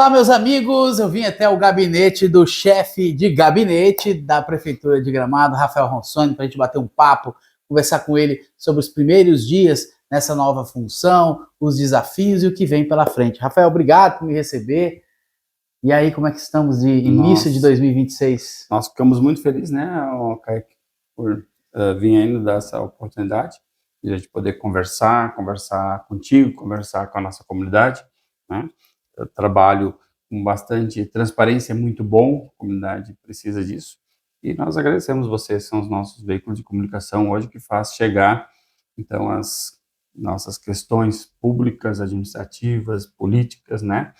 Olá, meus amigos, eu vim até o gabinete do chefe de gabinete da Prefeitura de Gramado, Rafael Ronsoni, para a gente bater um papo, conversar com ele sobre os primeiros dias nessa nova função, os desafios e o que vem pela frente. Rafael, obrigado por me receber. E aí, como é que estamos de início de 2026? Nós ficamos muito felizes, né, Kaique, por vir ainda dar essa oportunidade de a gente poder conversar contigo, conversar com a nossa comunidade, né? Eu trabalho com bastante transparência, é muito bom, a comunidade precisa disso. E nós agradecemos vocês, são os nossos veículos de comunicação hoje que faz chegar, então, as nossas questões públicas, administrativas, políticas, né,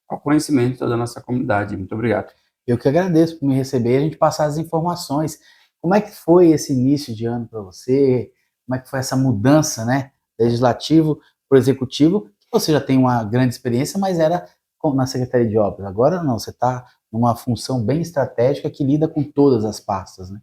ao conhecimento de toda a nossa comunidade. Muito obrigado. Eu que agradeço por me receber e a gente passar as informações. Como é que foi esse início de ano para você? Como é que foi essa mudança, né, legislativo para o executivo? Você já tem uma grande experiência, mas era na Secretaria de Obras. Agora não, você está numa função bem estratégica que lida com todas as pastas, né?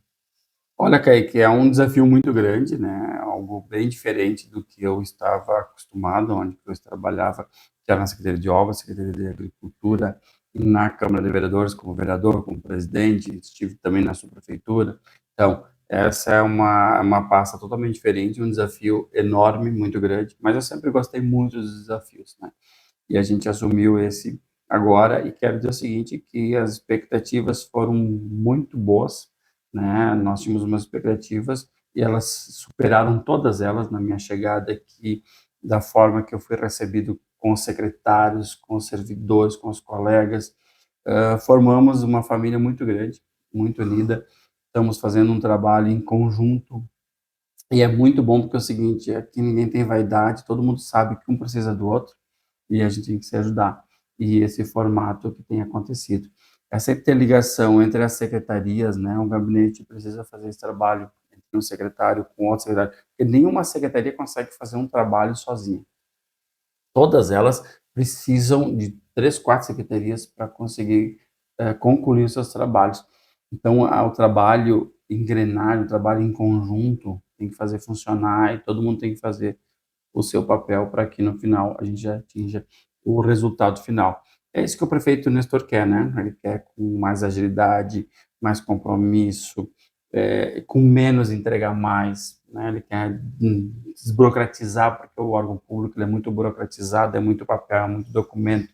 Olha, Kaique, é um desafio muito grande, né? Algo bem diferente do que eu estava acostumado, onde eu trabalhava já na Secretaria de Obras, Secretaria de Agricultura, na Câmara de Vereadores, como vereador, como presidente, estive também na subprefeitura. Então, essa é uma pasta totalmente diferente, um desafio enorme, muito grande, mas eu sempre gostei muito dos desafios, né? E a gente assumiu esse agora, e quero dizer o seguinte, que as expectativas foram muito boas, né? Nós tínhamos umas expectativas e elas superaram todas elas na minha chegada aqui, da forma que eu fui recebido com os secretários, com os servidores, com os colegas. Formamos uma família muito grande, muito unida, estamos fazendo um trabalho em conjunto, e é muito bom porque é o seguinte, aqui ninguém tem vaidade, todo mundo sabe que um precisa do outro, e a gente tem que se ajudar. E esse formato que tem acontecido. Essa interligação entre as secretarias, né, um gabinete precisa fazer esse trabalho entre um secretário com outro secretário, porque nenhuma secretaria consegue fazer um trabalho sozinha. Todas elas precisam de 3, 4 secretarias para conseguir concluir os seus trabalhos. Então, o trabalho engrenar, o trabalho em conjunto tem que fazer funcionar e todo mundo tem que fazer o seu papel para que no final a gente já atinja o resultado final. É isso que o prefeito Nestor quer, né? Ele quer com mais agilidade, mais compromisso, com menos entregar mais, né? Ele quer desburocratizar, porque o órgão público ele é muito burocratizado, é muito papel, é muito documento,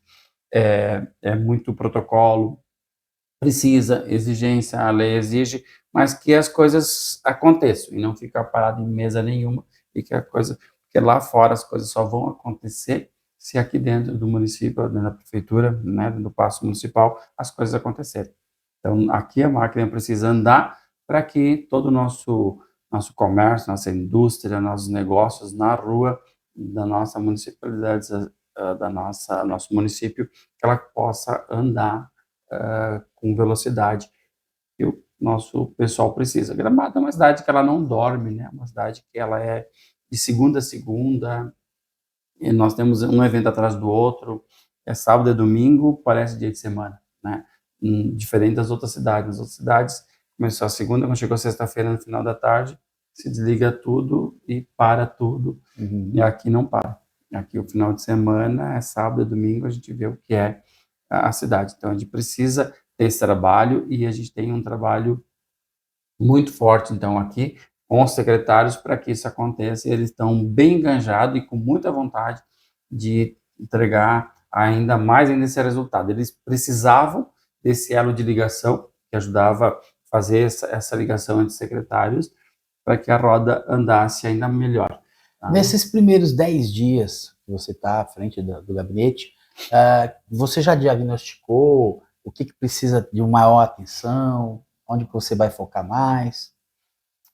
é muito protocolo, precisa, exigência, a lei exige, mas que as coisas aconteçam e não ficar parado em mesa nenhuma e que a coisa, porque lá fora as coisas só vão acontecer se aqui dentro do município, dentro da prefeitura, né, do Paço Municipal, as coisas acontecerem. Então, aqui a máquina precisa andar para que todo o nosso comércio, nossa indústria, nossos negócios na rua da nossa municipalidade, nosso município, que ela possa andar com velocidade que o nosso pessoal precisa. Gramado é uma cidade que ela não dorme, né? Uma cidade que ela é de segunda a segunda, e nós temos um evento atrás do outro, é sábado e domingo, parece dia de semana, né? Diferente das outras cidades. Nas outras cidades, começou a segunda, quando chegou sexta-feira, no final da tarde, se desliga tudo e para tudo, e aqui não para. Aqui o final de semana é sábado e domingo, a gente vê o que é a cidade. Então, a gente precisa ter esse trabalho e a gente tem um trabalho muito forte, então, aqui com os secretários para que isso aconteça. E eles estão bem enganjados e com muita vontade de entregar ainda esse resultado. Eles precisavam desse elo de ligação que ajudava a fazer essa ligação entre secretários para que a roda andasse ainda melhor. Tá? Nesses primeiros 10 dias que você está à frente do gabinete, você já diagnosticou o que precisa de uma maior atenção, onde você vai focar mais?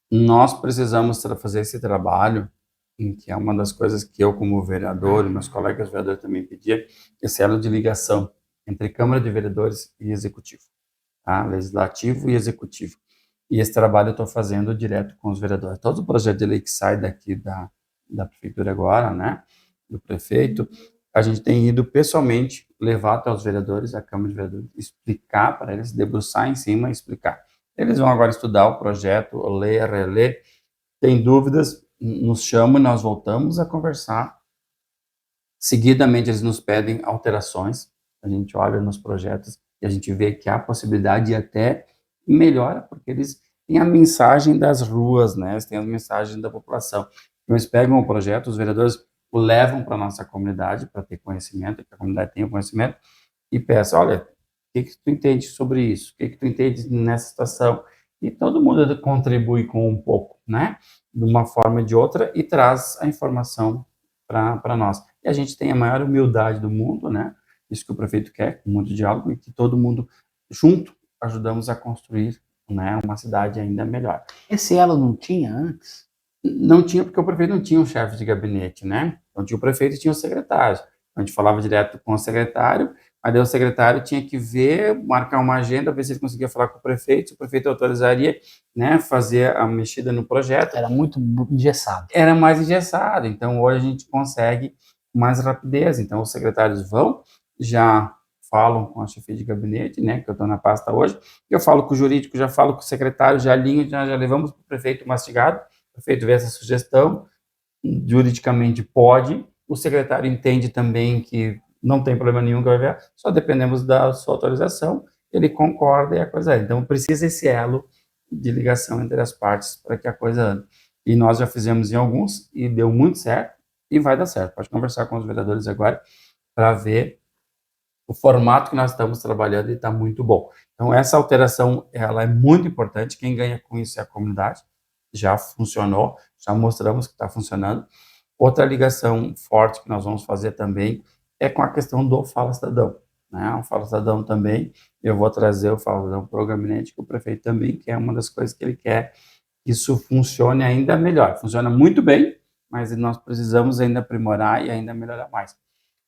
Nós precisamos fazer esse trabalho, que é uma das coisas que eu, como vereador, e meus colegas vereadores também pediam, esse elo de ligação entre Câmara de Vereadores e Executivo, tá? Legislativo e Executivo. E esse trabalho eu estou fazendo direto com os vereadores. Todo o projeto de lei que sai daqui da prefeitura agora, né, do prefeito, a gente tem ido pessoalmente levar até os vereadores, a Câmara de Vereadores, explicar para eles, debruçar em cima e explicar. Eles vão agora estudar o projeto, ler, reler, tem dúvidas, nos chamam e nós voltamos a conversar. Seguidamente eles nos pedem alterações, a gente olha nos projetos e a gente vê que há possibilidade e até melhora, porque eles têm a mensagem das ruas, né? Eles têm a mensagem da população. Então, eles pegam o projeto, os vereadores o levam para a nossa comunidade, para ter conhecimento, que a comunidade tenha conhecimento, e peçam, olha, o que que tu entende sobre isso? O que que tu entende nessa situação? E todo mundo contribui com um pouco, né? De uma forma ou de outra, e traz a informação para nós. E a gente tem a maior humildade do mundo, né? Isso que o prefeito quer, com muito diálogo, e que todo mundo, junto, ajudamos a construir, né, uma cidade ainda melhor. Esse elo não tinha antes? Não tinha, porque o prefeito não tinha um chefe de gabinete, né? Então tinha o prefeito e tinha o secretário. A gente falava direto com o secretário, mas daí o secretário tinha que ver, marcar uma agenda, ver se ele conseguia falar com o prefeito, se o prefeito autorizaria, né, fazer a mexida no projeto. Era muito engessado. Era mais engessado, então hoje a gente consegue mais rapidez. Então os secretários vão, já falam com a chefia de gabinete, né, que eu estou na pasta hoje, eu falo com o jurídico, já falo com o secretário, já alinho, já levamos para o prefeito mastigado, o prefeito vê essa sugestão, juridicamente pode, o secretário entende também que não tem problema nenhum que vai ver, só dependemos da sua autorização, ele concorda e a coisa é. Então precisa esse elo de ligação entre as partes para que a coisa ande. E nós já fizemos em alguns e deu muito certo e vai dar certo. Pode conversar com os vereadores agora para ver o formato que nós estamos trabalhando e está muito bom. Então essa alteração ela é muito importante, quem ganha com isso é a comunidade, já funcionou, já mostramos que está funcionando. Outra ligação forte que nós vamos fazer também é com a questão do Fala Cidadão, né? O Fala Cidadão também, eu vou trazer o Fala Cidadão para o gabinete, que o prefeito também, que é uma das coisas que ele quer que isso funcione ainda melhor. Funciona muito bem, mas nós precisamos ainda aprimorar e ainda melhorar mais.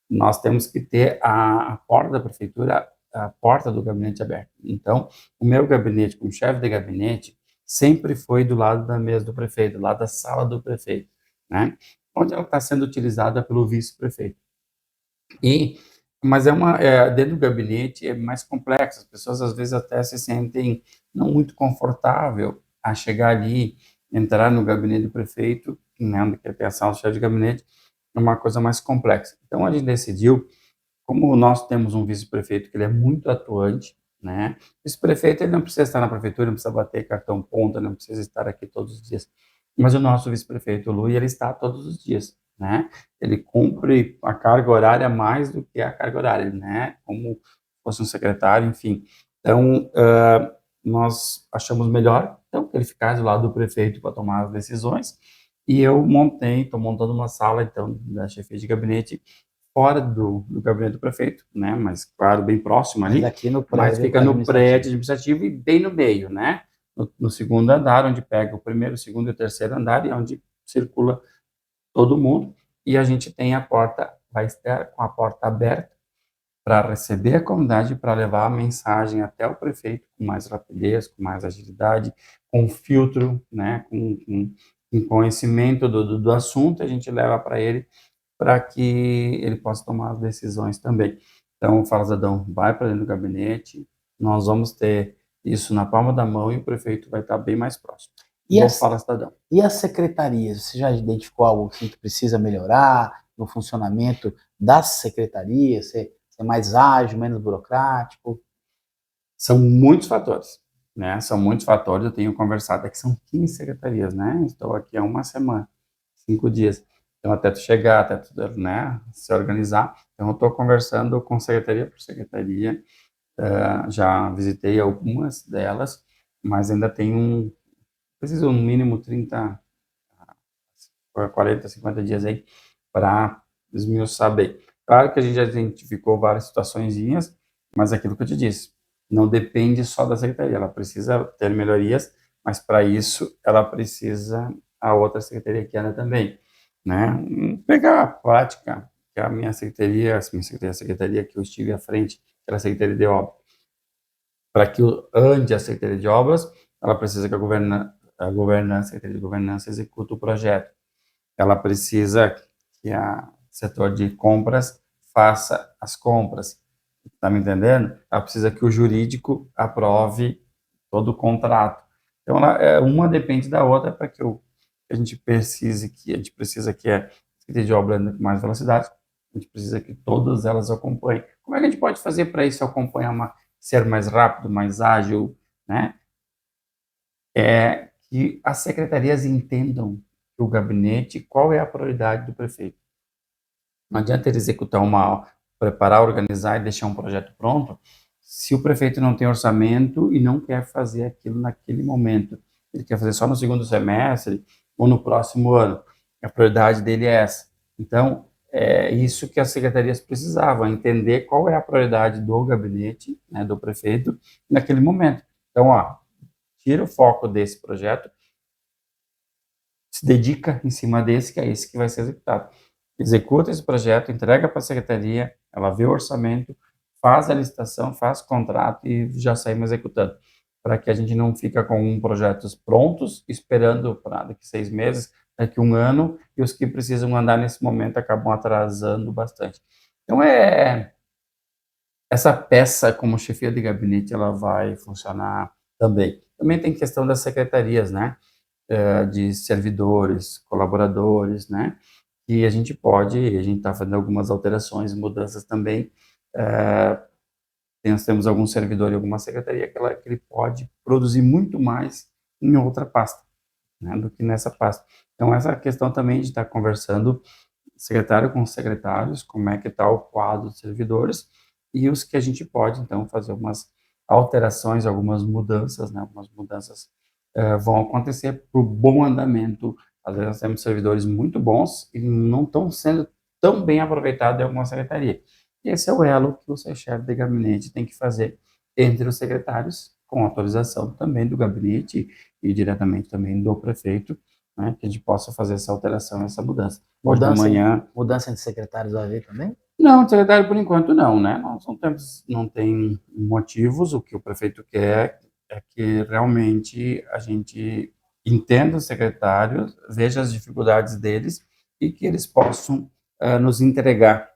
Nós temos que ter a porta da prefeitura, a porta do gabinete aberta. Então, o meu gabinete, como chefe de gabinete, sempre foi do lado da mesa do prefeito, do lado da sala do prefeito, né? Onde ela está sendo utilizada pelo vice-prefeito. Mas dentro do gabinete é mais complexo, as pessoas às vezes até se sentem não muito confortável a chegar ali, entrar no gabinete do prefeito, né, onde quer ter a sala do chefe de gabinete, é uma coisa mais complexa. Então a gente decidiu, como nós temos um vice-prefeito que ele é muito atuante, né? O vice-prefeito ele não precisa estar na prefeitura, não precisa bater cartão ponta, não precisa estar aqui todos os dias. Mas o nosso vice-prefeito, o Lui, ele está todos os dias, né? Ele cumpre a carga horária mais do que a carga horária, né? Como fosse um secretário, enfim. Então, nós achamos melhor, então, que ele ficasse do lado do prefeito para tomar as decisões. E eu estou montando uma sala, então, da chefia de gabinete fora do gabinete do prefeito, né? Mas, claro, bem próximo ali. Mas aqui no prédio, mas fica no prédio administrativo e bem no meio, né? No segundo andar, onde pega o primeiro, o segundo e o terceiro andar, e onde circula todo mundo. E a gente tem a porta, vai estar com a porta aberta para receber a comunidade, para levar a mensagem até o prefeito com mais rapidez, com mais agilidade, com filtro, né? Com conhecimento do assunto, a gente leva para ele, para que ele possa tomar as decisões também. Então, o Fala Cidadão vai para dentro do gabinete, nós vamos ter isso na palma da mão e o prefeito vai estar bem mais próximo. Fala Cidadão. E as secretarias? Você já identificou algo assim que precisa melhorar no funcionamento das secretarias? Ser mais ágil, menos burocrático? São muitos fatores, né? São muitos fatores. Eu tenho conversado aqui, são 15 secretarias, né? Estou aqui há uma semana, 5 dias. Então, até tu chegar, até tu, né, se organizar. Então, eu estou conversando com secretaria por secretaria. Já visitei algumas delas, mas ainda tem preciso no mínimo 30, 40, 50 dias aí para esmiuçar bem. Claro que a gente já identificou várias situaçõezinhas, mas é aquilo que eu te disse, não depende só da secretaria, ela precisa ter melhorias, mas para isso ela precisa a outra secretaria que anda também, né? Pegar a prática que a minha secretaria, a secretaria que eu estive à frente, que era a Secretaria de Obras, para que ande a Secretaria de Obras, ela precisa que a Secretaria de Governança execute o projeto. Ela precisa que o setor de compras faça as compras. Está me entendendo? Ela precisa que o jurídico aprove todo o contrato. Então, uma depende da outra para que a gente precisa que a Secretaria de Obras ande com mais velocidade, a gente precisa que todas elas acompanhem. Como é que a gente pode fazer para isso acompanhar, ser mais rápido, mais ágil, né? É que as secretarias entendam que o gabinete, qual é a prioridade do prefeito. Não adianta ele executar preparar, organizar e deixar um projeto pronto, se o prefeito não tem orçamento e não quer fazer aquilo naquele momento. Ele quer fazer só no segundo semestre ou no próximo ano. A prioridade dele é essa. Então, é isso que as secretarias precisavam, entender qual é a prioridade do gabinete, né, do prefeito, naquele momento. Então, tira o foco desse projeto, se dedica em cima desse, que é esse que vai ser executado. Executa esse projeto, entrega para a secretaria, ela vê o orçamento, faz a licitação, faz o contrato e já saímos executando. Para que a gente não fica com projetos prontos, esperando para daqui 6 meses, daqui 1 ano, e os que precisam andar nesse momento acabam atrasando bastante. Então, essa peça como chefia de gabinete, ela vai funcionar também. Também tem questão das secretarias, né? De servidores, colaboradores, né? E a gente está fazendo algumas alterações, mudanças também. Nós temos algum servidor e alguma secretaria que ele pode produzir muito mais em outra pasta, né, do que nessa pasta. Então, essa questão também de estar conversando secretário com secretários, como é que está o quadro de servidores, e os que a gente pode, então, fazer algumas alterações, algumas mudanças, né, algumas mudanças vão acontecer para o bom andamento. Às vezes nós temos servidores muito bons e não estão sendo tão bem aproveitados em alguma secretaria. E esse é o elo que o chefe de gabinete tem que fazer entre os secretários, com autorização também do gabinete e diretamente também do prefeito, né, que a gente possa fazer essa alteração, essa mudança. Hoje de manhã... Mudança de secretários vai haver também? Não, secretário por enquanto não, né? Não tem motivos. O que o prefeito quer é que realmente a gente entenda os secretários, veja as dificuldades deles e que eles possam nos entregar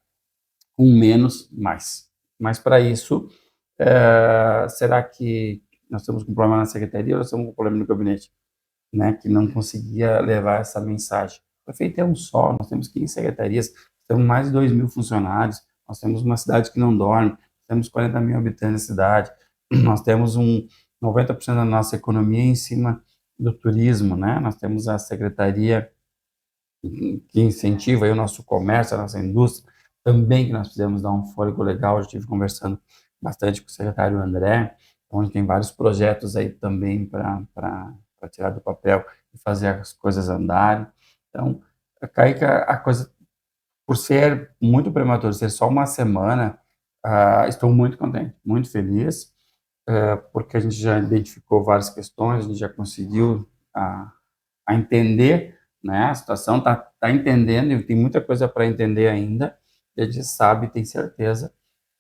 com menos mais. Mas para isso, será que nós estamos com um problema na secretaria ou nós estamos com um problema no gabinete, né? Que não conseguia levar essa mensagem. O prefeito é um só, nós temos 15 secretarias, temos mais de 2.000 funcionários, nós temos uma cidade que não dorme, temos 40 mil habitantes na cidade, nós temos 90% da nossa economia em cima do turismo, né? Nós temos a secretaria que incentiva aí o nosso comércio, a nossa indústria, também que nós precisamos dar um fôlego legal. Eu estive conversando bastante com o secretário André, onde tem vários projetos aí também para tirar do papel e fazer as coisas andarem. Então, Kaique, a coisa, por ser muito prematuro, ser só uma semana, estou muito contente, muito feliz, porque a gente já identificou várias questões, a gente já conseguiu a entender, né, a situação, tá entendendo, e tem muita coisa para entender ainda, e a gente sabe, tem certeza,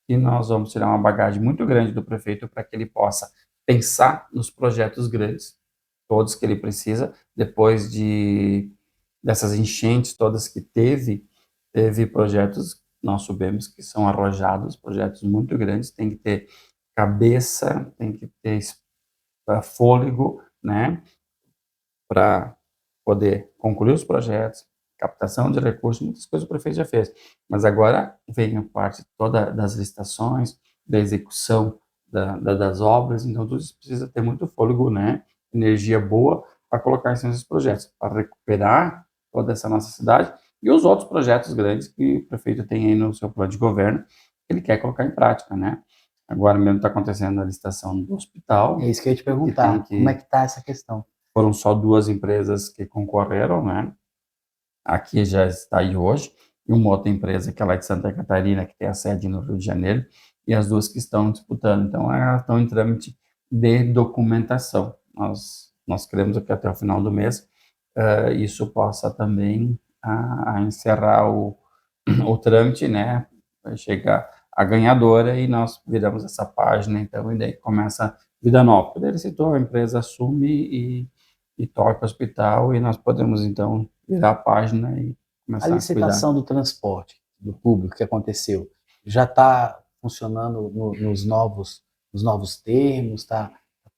que nós vamos tirar uma bagagem muito grande do prefeito para que ele possa pensar nos projetos grandes, todos que ele precisa, depois dessas enchentes todas que teve projetos, nós sabemos que são arrojados, projetos muito grandes, tem que ter cabeça, tem que ter fôlego, né, para poder concluir os projetos, captação de recursos, muitas coisas o prefeito já fez. Mas agora vem a parte toda das licitações, da execução das obras, então tudo isso precisa ter muito fôlego, né? Energia boa para colocar em cima desses projetos, para recuperar toda essa nossa cidade e os outros projetos grandes que o prefeito tem aí no seu plano de governo, que ele quer colocar em prática, né? Agora mesmo está acontecendo a licitação do hospital. É isso que eu ia te perguntar, como é que está essa questão? Foram só 2 empresas que concorreram, né? Aqui já está aí hoje, e uma outra empresa que é lá de Santa Catarina, que tem a sede no Rio de Janeiro, e as 2 que estão disputando. Então, elas estão em trâmite de documentação. Nós queremos que até o final do mês isso possa também encerrar o trâmite, né? Vai chegar a ganhadora e nós viramos essa página, então, e daí começa vida nova. Quando ele citou, a empresa assume e toca o hospital, e nós podemos, então, virar a página e começar a cuidar. A licitação do transporte do público que aconteceu já está funcionando nos novos termos, está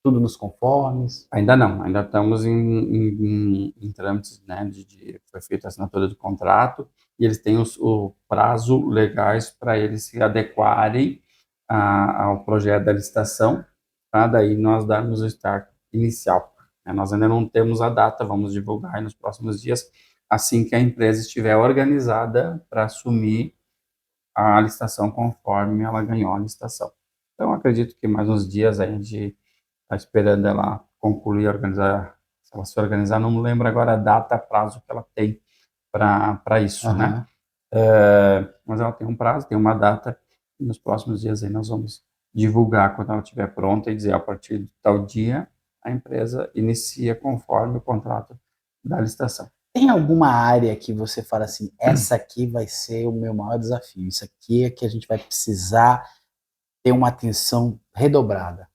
tudo nos conformes? Ainda não, ainda estamos em trâmites, né, foi feita a assinatura do contrato, e eles têm o prazo legais para eles se adequarem ao projeto da licitação, para daí nós darmos o start inicial. Nós ainda não temos a data, vamos divulgar nos próximos dias, assim que a empresa estiver organizada para assumir a licitação conforme ela ganhou a licitação. Então, acredito que mais uns dias a gente está esperando ela concluir, organizar, se ela se organizar, não me lembro agora a data, prazo que ela tem para isso, né? Mas ela tem um prazo, tem uma data, e nos próximos dias aí nós vamos divulgar quando ela estiver pronta e dizer a partir de tal dia a empresa inicia conforme o contrato da licitação. Tem alguma área que você fala assim, essa aqui vai ser o meu maior desafio, isso aqui é que a gente vai precisar ter uma atenção redobrada?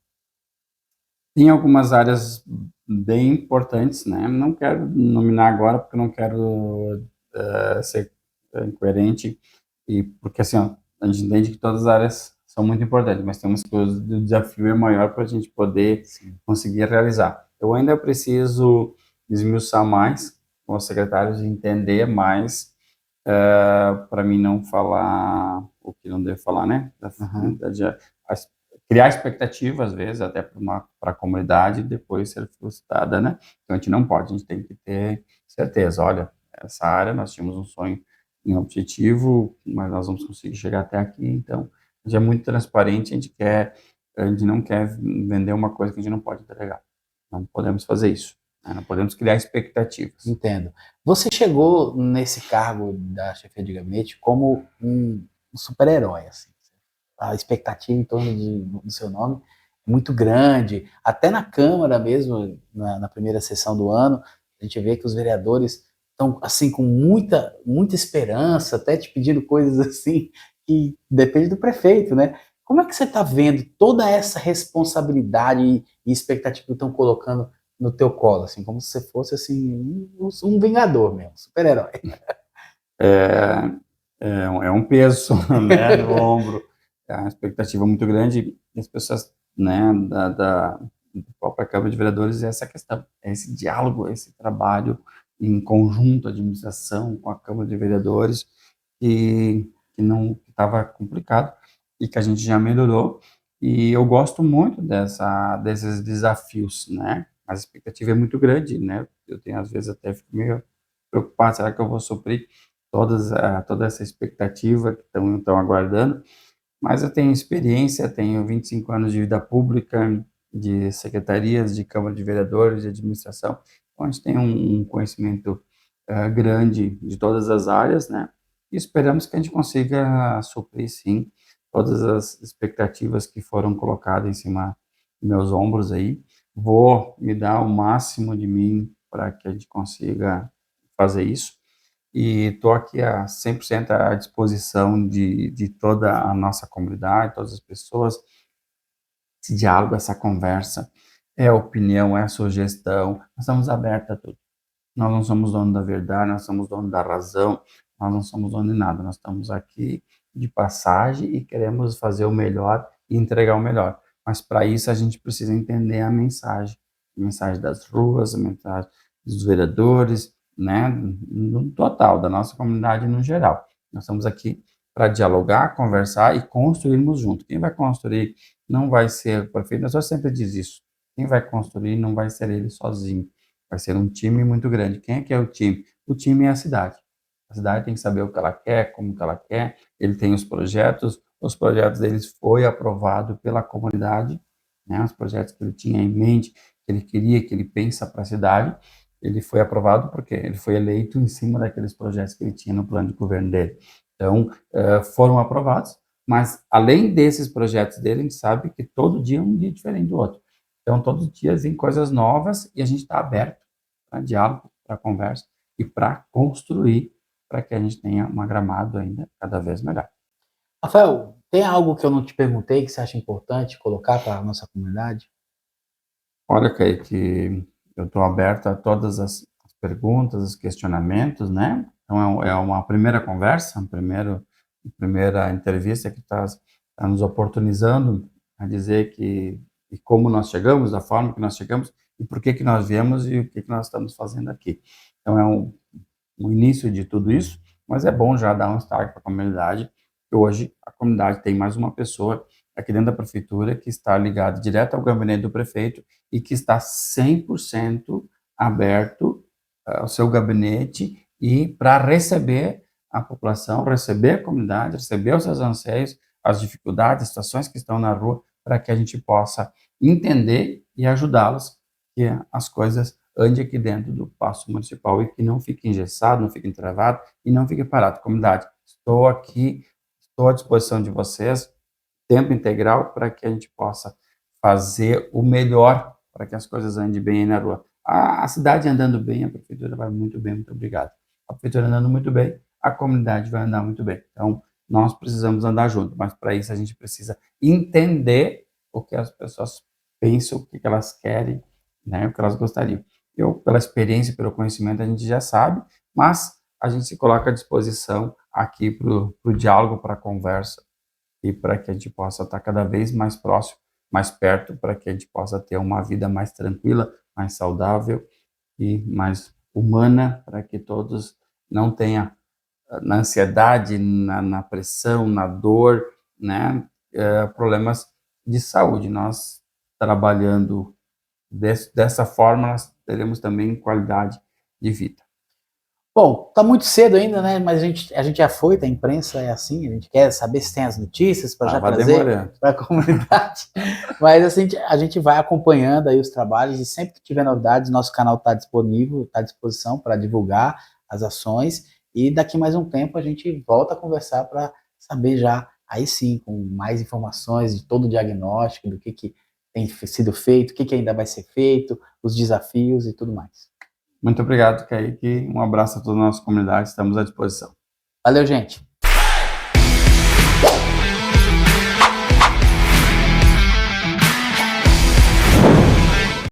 Tem algumas áreas bem importantes, né? Não quero nominar agora porque não quero ser incoerente e porque assim, ó, a gente entende que todas as áreas são muito importantes, mas temos que o desafio é maior para a gente poder conseguir realizar. Eu ainda preciso esmiuçar mais com os secretários e entender mais para mim não falar o que não devo falar, né? Criar expectativa, às vezes, até para a comunidade, e depois ser frustrada, né? Então, a gente não pode, a gente tem que ter certeza. Olha, essa área, nós tínhamos um sonho e um objetivo, mas nós vamos conseguir chegar até aqui. Então, a gente é muito transparente, a gente não quer vender uma coisa que a gente não pode entregar. Não podemos fazer isso, né? Não podemos criar expectativas. Entendo. Você chegou nesse cargo da chefia de gabinete como um super-herói, assim. A expectativa em torno do seu nome é muito grande. Até na Câmara mesmo, na primeira sessão do ano, a gente vê que os vereadores estão assim com muita esperança, até te pedindo coisas assim que depende do prefeito, né? Como é que você está vendo toda essa responsabilidade e expectativa que estão colocando no teu colo, assim, como se você fosse assim um vingador mesmo, super-herói? É um peso, né, no ombro, é uma expectativa muito grande, e as pessoas, né, da própria Câmara de Vereadores, é essa questão, é esse diálogo, esse trabalho em conjunto, a administração com a Câmara de Vereadores, que não estava complicado, e que a gente já melhorou, e eu gosto muito desses desafios, né, a expectativa é muito grande, né, eu tenho, às vezes, até fico meio preocupado, será que eu vou suprir toda essa expectativa que estão aguardando, mas eu tenho experiência, tenho 25 anos de vida pública, de secretarias, de Câmara de Vereadores, de administração, então a gente tem um conhecimento grande de todas as áreas, né, e esperamos que a gente consiga suprir, sim, todas as expectativas que foram colocadas em cima dos meus ombros aí, vou me dar o máximo de mim para que a gente consiga fazer isso, e estou aqui a 100% à disposição de toda a nossa comunidade, todas as pessoas, esse diálogo, essa conversa, é opinião, é sugestão, nós estamos abertos a tudo. Nós não somos dono da verdade, nós somos dono da razão, nós não somos dono de nada, nós estamos aqui de passagem e queremos fazer o melhor e entregar o melhor. Mas para isso a gente precisa entender a mensagem das ruas, a mensagem dos vereadores, né, no total, da nossa comunidade no geral. Nós estamos aqui para dialogar, conversar e construirmos junto. Quem vai construir não vai ser o prefeito, nós sempre diz isso, quem vai construir não vai ser ele sozinho, vai ser um time muito grande. Quem é que é o time? O time é a cidade. A cidade tem que saber o que ela quer, como que ela quer, ele tem os projetos deles foi aprovado pela comunidade, né, os projetos que ele tinha em mente, que ele queria, que ele pensa para a cidade, ele foi aprovado porque ele foi eleito em cima daqueles projetos que ele tinha no plano de governo dele. Então, foram aprovados, mas além desses projetos dele, a gente sabe que todo dia é um dia diferente do outro. Então, todos os dias tem coisas novas e a gente está aberto para diálogo, para conversa e para construir para que a gente tenha uma Gramado ainda cada vez melhor. Rafael, tem algo que eu não te perguntei que você acha importante colocar para a nossa comunidade? Olha, Kaique, eu estou aberto a todas as perguntas, os questionamentos, né? Então, é uma primeira conversa, primeira entrevista que está nos oportunizando a dizer e como nós chegamos, da forma que nós chegamos, e por que nós viemos e o que nós estamos fazendo aqui. Então, é um início de tudo isso, mas é bom já dar um start para a comunidade, e hoje a comunidade tem mais uma pessoa aqui dentro da prefeitura que está ligada direto ao gabinete do prefeito e que está 100% aberto ao seu gabinete e para receber a população, receber a comunidade, receber os seus anseios, as dificuldades, as situações que estão na rua, para que a gente possa entender e ajudá-los, que as coisas andem aqui dentro do Paço Municipal e que não fique engessado, não fique travado e não fique parado. Comunidade, estou aqui, estou à disposição de vocês, tempo integral, para que a gente possa fazer o melhor para que as coisas andem bem aí na rua. A cidade andando bem, a prefeitura vai muito bem, muito obrigado. A prefeitura andando muito bem, a comunidade vai andar muito bem. Então, nós precisamos andar junto, mas para isso a gente precisa entender o que as pessoas pensam, o que elas querem, né, o que elas gostariam. Eu, pela experiência, pelo conhecimento, a gente já sabe, mas a gente se coloca à disposição aqui para o diálogo, para a conversa, e para que a gente possa estar cada vez mais próximo, mais perto, para que a gente possa ter uma vida mais tranquila, mais saudável e mais humana, para que todos não tenham na ansiedade, na pressão, na dor, né, problemas de saúde. Nós, trabalhando dessa forma, nós teremos também qualidade de vida. Bom, tá muito cedo ainda, né? Mas a gente já foi, a imprensa é assim, a gente quer saber se tem as notícias para já trazer para a comunidade. Mas assim, a gente vai acompanhando aí os trabalhos e sempre que tiver novidades, nosso canal está disponível, está à disposição para divulgar as ações. E daqui mais um tempo a gente volta a conversar para saber já, aí sim, com mais informações de todo o diagnóstico, do que tem sido feito, o que ainda vai ser feito, os desafios e tudo mais. Muito obrigado, Kaique. Um abraço a toda a nossa comunidade, estamos à disposição. Valeu, gente!